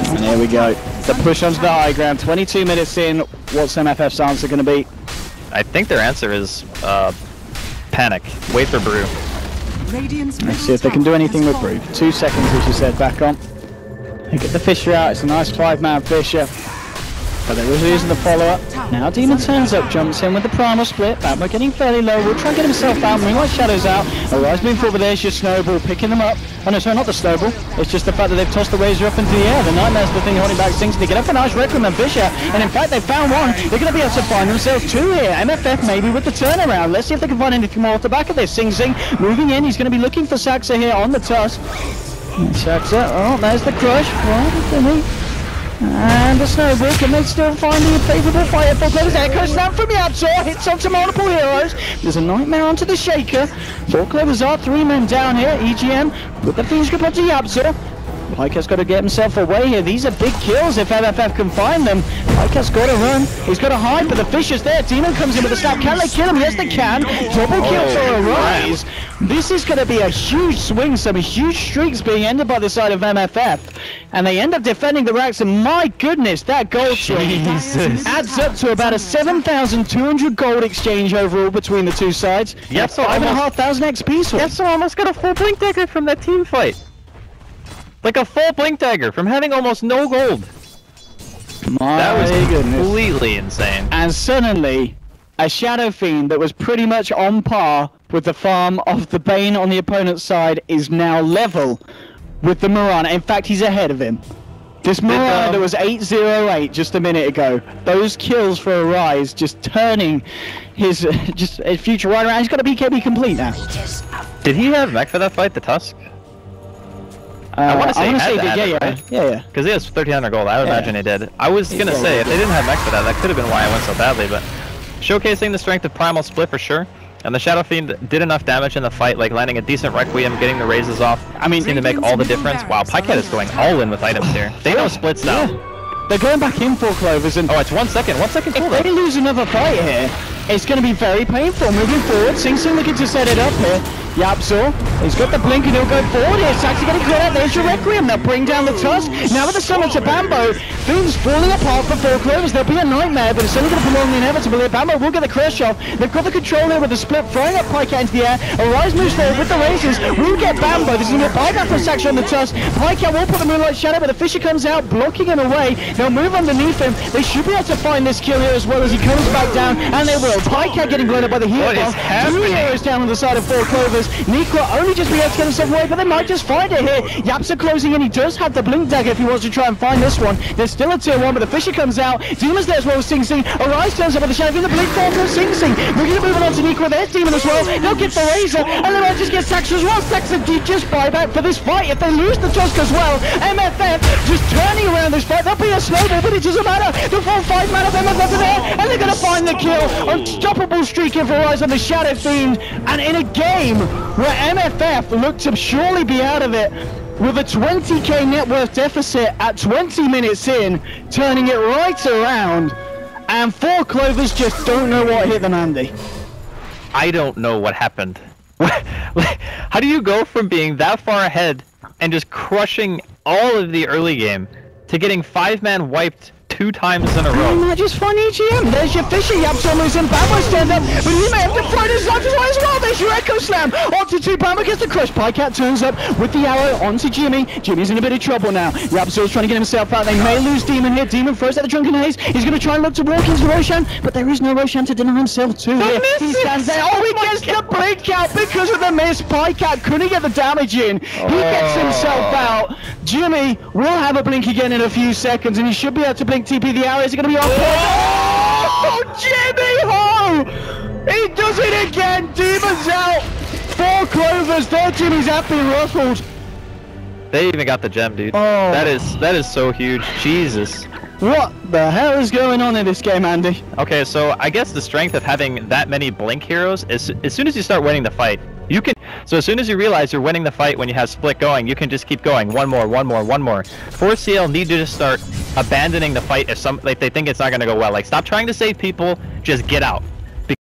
And here we go. The push onto the high ground. 22 minutes in. What's MFF's answer going to be? I think their answer is panic. Wait for Brew. Let's see if they can do anything with Brew. 2 seconds, as you said, back on. They get the Fisher out. It's a nice 5-man Fisher. But they're using the follow-up. Now Demon turns up, jumps in with the primal split. Batman getting fairly low. Will try and get himself out. Moonlight Shadow's out. Arise moving forward. There's your Snowball picking them up. Oh no, sorry, not the Snowball. It's just the fact that they've tossed the Razor up into the air. The Nightmare's the thing holding back Sings. They get up a nice Requiem and Fisher. And in fact, they found one. They're going to be able to find themselves 2 here. MFF maybe with the turnaround. Let's see if they can find anything more off the back of this. Sing moving in. He's going to be looking for Saxa here on the Tusk. Saxa. Oh, there's the crush. And the Snowball, can they still find the favourable fight? There's Echo Slam from Yapzor, hits onto multiple heroes. There's a Nightmare onto the Shaker. 4 Clovers are 3 men down here. EGM with the Fiend's Grip onto Yapzor. Pike has got to get himself away here. These are big kills if MFF can find them. Pike has got to run. He's got to hide, but the Fisher's there. Demon comes in with a snap. Can they kill him? Yes, they can. Double kill for Arise. This is going to be a huge swing. Some huge streaks being ended by the side of MFF. And they end up defending the racks. And my goodness, that gold swing adds up to about a 7,200 gold exchange overall between the two sides. Yep, so 5,500 XP swing. Yep, so almost got a full Blink Dagger from that team fight. Like a full Blink Dagger from having almost no gold. That was completely insane. And suddenly, a Shadow Fiend that was pretty much on par with the farm of the Bane on the opponent's side is now level with the Mirana. In fact, he's ahead of him. This Mirana was 808 just a minute ago. Those kills for Arise just turning his future right around. He's got a BKB complete now. Did he have mech for that fight, the Tusk? I want to say he did, yeah. Because he has 1,300 gold. I would imagine he did. I was going to say, if they didn't have mech for that, that could have been why it went so badly, but showcasing the strength of Primal Split for sure. And the Shadow Fiend did enough damage in the fight, like landing a decent Requiem, getting the raises off. I mean, seemed to make all the difference. Wow, Pikehead is going all in with items here. They know splits now. They're going back in for Clovers, and it's 1 second. 1 second cooldown. If they lose another fight here, it's going to be very painful. Moving forward, Sing looking to set it up here. Yapzor, he's got the blink and he'll go forward here. Saxy getting caught out. There's your Requiem. They'll bring down the Tusk. Now with the summon to Bambo, things falling apart for 4 Clovers. There'll be a Nightmare, but it's only going to prolong the inevitable here. Bambo will get the crush off. They've got the control here with the split, throwing up Pike into the air. Arise moves forward with the razors. We'll get Bambo. This is going to get buyback from Saxy on the Tusk. Pike will put the Moonlight Shadow, but the Fisher comes out, blocking him away. They'll move underneath him. They should be able to find this kill here as well as he comes back down, and they will. Pike getting blown up by the heal bomb. 2 heroes down on the side of 4 Clovers. Nikra only just be able to get himself away, but they might just find it here. Yaps are closing in. He does have the Blink Dagger if he wants to try and find this one. There's still a tier 1, but the Fisher comes out. Demon's there as well as Sing. Arise turns up with the Shadow. The Blink Dagger from Sing. Looking to move on to Nikra. There's Demon as well. They'll get the Razor, and they might just get Saxa as well. Saxa did just buyback for this fight. If they lose the Tusk as well, MFF just turning around this fight. There'll be a Snowball, but it doesn't matter. The full 5-man of MFF are there, and they're going to find the kill. Unstoppable streak for Arise on the Shadow Fiend, and in a game where MFF looked to surely be out of it with a 20k net worth deficit at 20 minutes in, turning it right around, and 4 Clovers just don't know what hit them, Andy. I don't know what happened. How do you go from being that far ahead and just crushing all of the early game to getting 5-man wiped 2 times in a row? You might just find EGM. There's your Fisher. Yapzor moves in. Bambo stand up, but he may have to fight his life as well. There's your Echo Slam onto 2. Bambo gets the crush. Pycat turns up with the arrow onto Jimmy. Jimmy's in a bit of trouble now. Yapzor's trying to get himself out. They may lose Demon here. Demon throws out the Drunken Haze. He's going to try and look to walk into Roshan, but there is no Roshan to deny himself to. He stands there. Oh, he gets the blink out because of the miss. Pycat couldn't get the damage in. He gets himself out. Jimmy will have a blink again in a few seconds, and he should be able to blink TP. The arrows are going to be off. Oh, Jimmy Ho! He does it again. Demon's out. 4 Clovers there. Jimmy's happy ruffled. They even got the gem, dude. Oh. That is so huge. Jesus. What the hell is going on in this game, Andy? Okay, so I guess the strength of having that many blink heroes is as soon as you start winning the fight, you can. So as soon as you realize you're winning the fight when you have split going, you can just keep going. One more. 4CL need to just start abandoning the fight if they think it's not going to go well. Like, stop trying to save people, just get out.